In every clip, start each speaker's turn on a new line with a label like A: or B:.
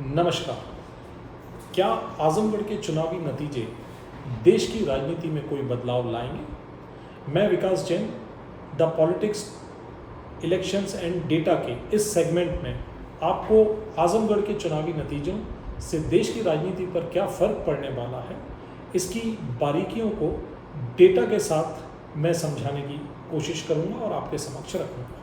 A: नमस्कार। क्या आजमगढ़ के चुनावी नतीजे देश की राजनीति में कोई बदलाव लाएंगे? मैं Vikas Jain the politics, elections and data के इस सेगमेंट में आपको आजमगढ़ के चुनावी नतीजों से देश की राजनीति पर क्या फ़र्क पड़ने वाला है, इसकी बारीकियों को डेटा के साथ मैं समझाने की कोशिश करूंगा और आपके समक्ष रखूंगा।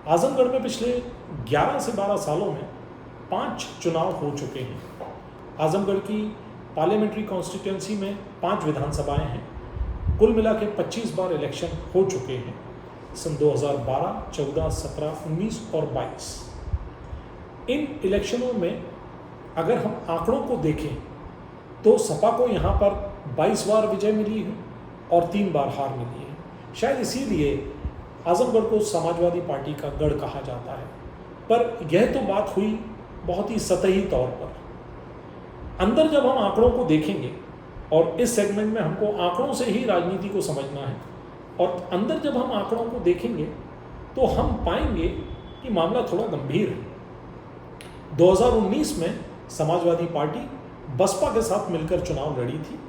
A: आजमगढ़ में पिछले 11 से 12 सालों में 5 चुनाव हो चुके हैं। आजमगढ़ की पार्लियामेंट्री कॉन्स्टिट्यूंसी में 5 विधानसभाएं हैं। कुल मिला के 25 बार इलेक्शन हो चुके हैं, सन 2012, 14, 17, 19 और 22। इन इलेक्शनों में अगर हम आंकड़ों को देखें तो सपा को यहाँ पर 22 बार विजय मिली है और 3 बार हार मिली है। शायद इसीलिए आजमगढ़ को समाजवादी पार्टी का गढ़ कहा जाता है। पर यह तो बात हुई बहुत ही सतही तौर पर। अंदर जब हम आंकड़ों को देखेंगे, और इस सेगमेंट में हमको आंकड़ों से ही राजनीति को समझना है, और अंदर जब हम आंकड़ों को देखेंगे तो हम पाएंगे कि मामला थोड़ा गंभीर है। 2019 में समाजवादी पार्टी बसपा के साथ मिलकर चुनाव लड़ी थी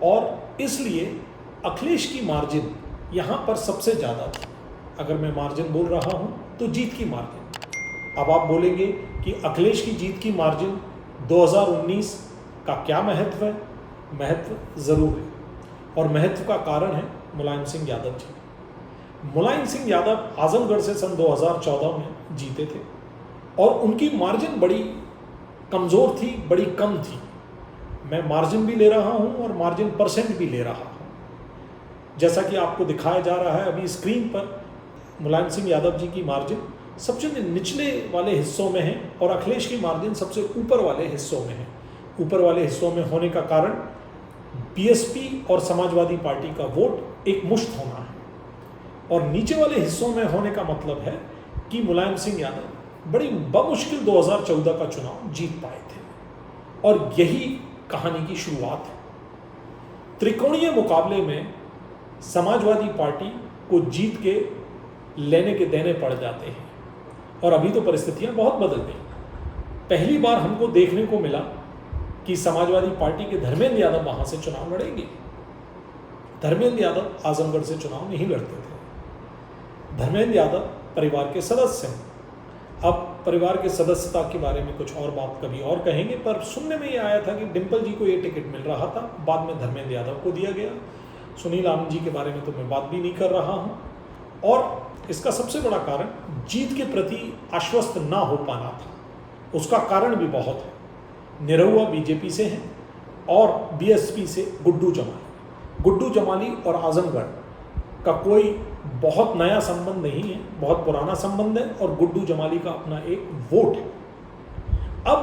A: और इसलिए अखिलेश की मार्जिन यहाँ पर सबसे ज़्यादा थी। अगर मैं मार्जिन बोल रहा हूँ तो जीत की मार्जिन। अब आप बोलेंगे कि अखिलेश की जीत की मार्जिन 2019 का क्या महत्व है? महत्व ज़रूर है, और महत्व का कारण है मुलायम सिंह यादव जी। मुलायम सिंह यादव आजमगढ़ से सन 2014 में जीते थे और उनकी मार्जिन बड़ी कमज़ोर थी, बड़ी कम थी। मैं मार्जिन भी ले रहा हूँ और मार्जिन परसेंट भी ले रहा हूँ। जैसा कि आपको दिखाया जा रहा है अभी स्क्रीन पर, मुलायम सिंह यादव जी की मार्जिन सबसे निचले वाले हिस्सों में है और अखिलेश की मार्जिन सबसे ऊपर वाले हिस्सों में है। ऊपर वाले हिस्सों में होने का कारण बीएसपी और समाजवादी पार्टी का वोट एक मुश्त होना है, और नीचे वाले हिस्सों में होने का मतलब है कि मुलायम सिंह यादव बड़ी बमुश्किल 2014 का चुनाव जीत पाए थे। और यही कहानी की शुरुआत है। त्रिकोणीय मुकाबले में समाजवादी पार्टी को जीत के लेने के देने पड़ जाते हैं, और अभी तो परिस्थितियां बहुत बदल गई। पहली बार हमको देखने को मिला कि समाजवादी पार्टी के धर्मेंद्र यादव वहां से चुनाव लड़ेंगे। धर्मेंद्र यादव आजमगढ़ से चुनाव नहीं लड़ते थे। धर्मेंद्र यादव परिवार के सदस्य हैं। अब परिवार के सदस्यता के बारे में कुछ और बात कभी और कहेंगे, पर सुनने में ये आया था कि डिम्पल जी को ये टिकट मिल रहा था, बाद में धर्मेंद्र यादव को दिया गया। सुनील आनंद जी के बारे में तो मैं बात भी नहीं कर रहा हूँ। और इसका सबसे बड़ा कारण जीत के प्रति आश्वस्त ना हो पाना था। उसका कारण भी बहुत है। निरहुआ बीजेपी से हैं और बीएसपी से गुड्डू जमाली और आजमगढ़ का कोई बहुत नया संबंध नहीं है, बहुत पुराना संबंध है, और गुड्डू जमाली का अपना एक वोट है। अब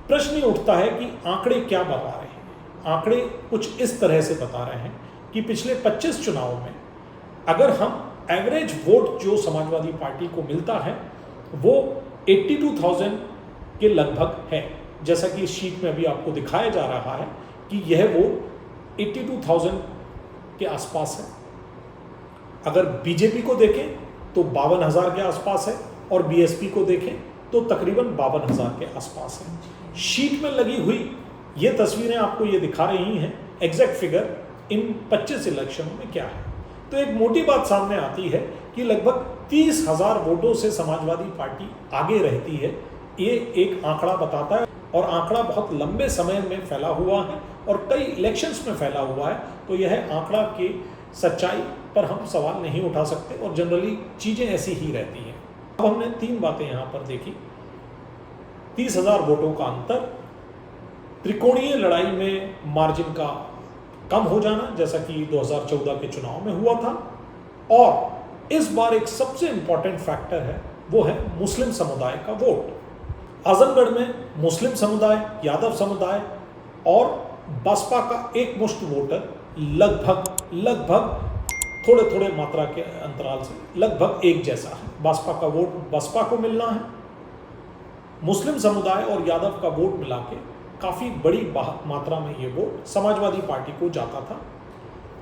A: प्रश्न ये उठता है कि आंकड़े क्या बता रहे हैं? आंकड़े कुछ इस तरह से बता रहे हैं कि पिछले 25 चुनावों में अगर हम एवरेज वोट जो समाजवादी पार्टी को मिलता है वो 82,000 के लगभग है। जैसा कि इस शीट में अभी आपको दिखाया जा रहा है कि यह वो 82,000 के आसपास है। अगर बीजेपी को देखें तो 52,000 के आसपास है, और बीएसपी को देखें तो तकरीबन 52,000 के आसपास है। शीट में लगी हुई ये तस्वीरें आपको ये दिखा रही हैं एग्जैक्ट फिगर इन 25 इलेक्शनों में क्या है। तो एक मोटी बात सामने आती है कि लगभग 30,000 वोटों से समाजवादी पार्टी आगे रहती है। ये एक आंकड़ा बताता है, और आंकड़ा बहुत लंबे समय में फैला हुआ है और कई इलेक्शंस में फैला हुआ है। तो यह आंकड़ा की सच्चाई पर हम सवाल नहीं उठा सकते, और जनरली चीज़ें ऐसी ही रहती हैं। अब हमने 3 बातें यहाँ पर देखी। 30,000 वोटों का अंतर, त्रिकोणीय लड़ाई में मार्जिन का कम हो जाना जैसा कि 2014 के चुनाव में हुआ था, और इस बार एक सबसे इंपॉर्टेंट फैक्टर है, वो है मुस्लिम समुदाय का वोट। आजमगढ़ में मुस्लिम समुदाय, यादव समुदाय और बसपा का एक मुश्त वोटर लगभग थोड़े मात्रा के अंतराल से लगभग एक जैसा है। बसपा का वोट बसपा को मिलना है, मुस्लिम समुदाय और यादव का वोट मिला के काफ़ी बड़ी मात्रा में ये वोट समाजवादी पार्टी को जाता था।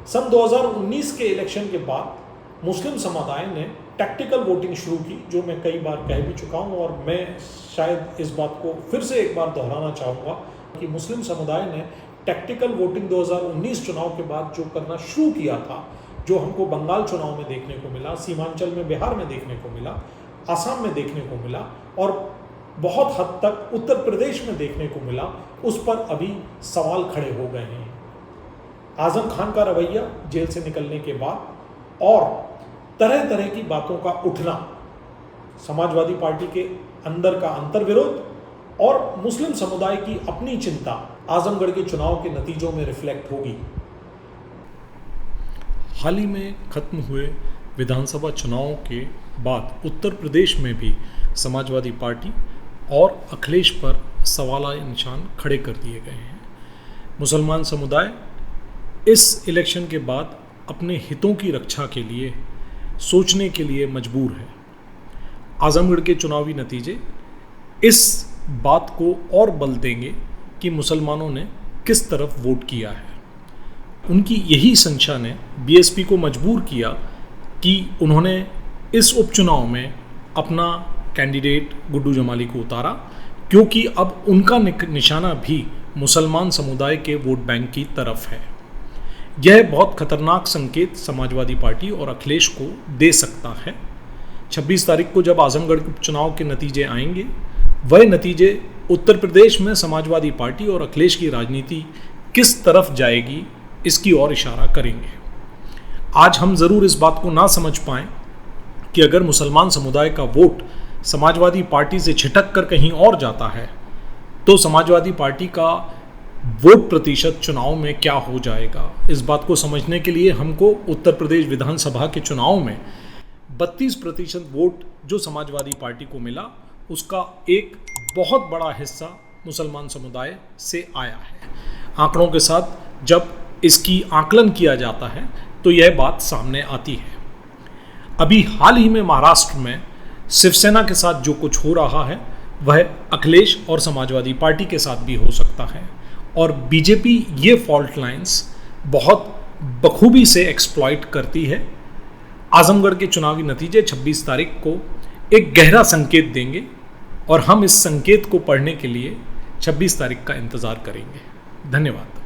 A: सन 2019 के इलेक्शन के बाद मुस्लिम समुदाय ने टैक्टिकल वोटिंग शुरू की, जो मैं कई बार कह भी चुका हूँ और मैं शायद इस बात को फिर से एक बार दोहराना चाहूँगा कि मुस्लिम समुदाय ने टैक्टिकल वोटिंग 2019 चुनाव के बाद जो करना शुरू किया था, जो हमको बंगाल चुनाव में देखने को मिला, सीमांचल में बिहार में देखने को मिला, आसाम में देखने को मिला और बहुत हद तक उत्तर प्रदेश में देखने को मिला, उस पर अभी सवाल खड़े हो गए हैं। आजम खान का रवैया जेल से निकलने के बाद और तरह तरह की बातों का उठना, समाजवादी पार्टी के अंदर का अंतर्विरोध और मुस्लिम समुदाय की अपनी चिंता आजमगढ़ के चुनाव के नतीजों में रिफ्लेक्ट होगी। हाल ही में खत्म हुए विधानसभा चुनावों के बाद उत्तर प्रदेश में भी समाजवादी पार्टी और अखिलेश पर सवाल निशान खड़े कर दिए गए हैं। मुसलमान समुदाय इस इलेक्शन के बाद अपने हितों की रक्षा के लिए सोचने के लिए मजबूर है। आजमगढ़ के चुनावी नतीजे इस बात को और बल देंगे कि मुसलमानों ने किस तरफ वोट किया है। उनकी यही संख्या ने बीएसपी को मजबूर किया कि उन्होंने इस उपचुनाव में अपना कैंडिडेट गुड्डू जमाली को उतारा, क्योंकि अब उनका निशाना भी मुसलमान समुदाय के वोट बैंक की तरफ है। यह बहुत खतरनाक संकेत समाजवादी पार्टी और अखिलेश को दे सकता है। 26 तारीख को जब आजमगढ़ उपचुनाव के नतीजे आएंगे, वह नतीजे उत्तर प्रदेश में समाजवादी पार्टी और अखिलेश की राजनीति किस तरफ जाएगी इसकी ओर इशारा करेंगे। आज हम ज़रूर इस बात को ना समझ पाएं कि अगर मुसलमान समुदाय का वोट समाजवादी पार्टी से छिटक कर कहीं और जाता है तो समाजवादी पार्टी का वोट प्रतिशत चुनाव में क्या हो जाएगा। इस बात को समझने के लिए हमको उत्तर प्रदेश विधानसभा के चुनाव में 32% वोट जो समाजवादी पार्टी को मिला, उसका एक बहुत बड़ा हिस्सा मुसलमान समुदाय से आया है। आंकड़ों के साथ जब इसकी आकलन किया जाता है तो यह बात सामने आती है। अभी हाल ही में महाराष्ट्र में शिवसेना के साथ जो कुछ हो रहा है वह अखिलेश और समाजवादी पार्टी के साथ भी हो सकता है और बीजेपी ये फॉल्ट लाइंस बहुत बखूबी से एक्सप्लॉइट करती है। आजमगढ़ के चुनावी नतीजे 26 तारीख को एक गहरा संकेत देंगे और हम इस संकेत को पढ़ने के लिए 26 तारीख का इंतज़ार करेंगे। धन्यवाद।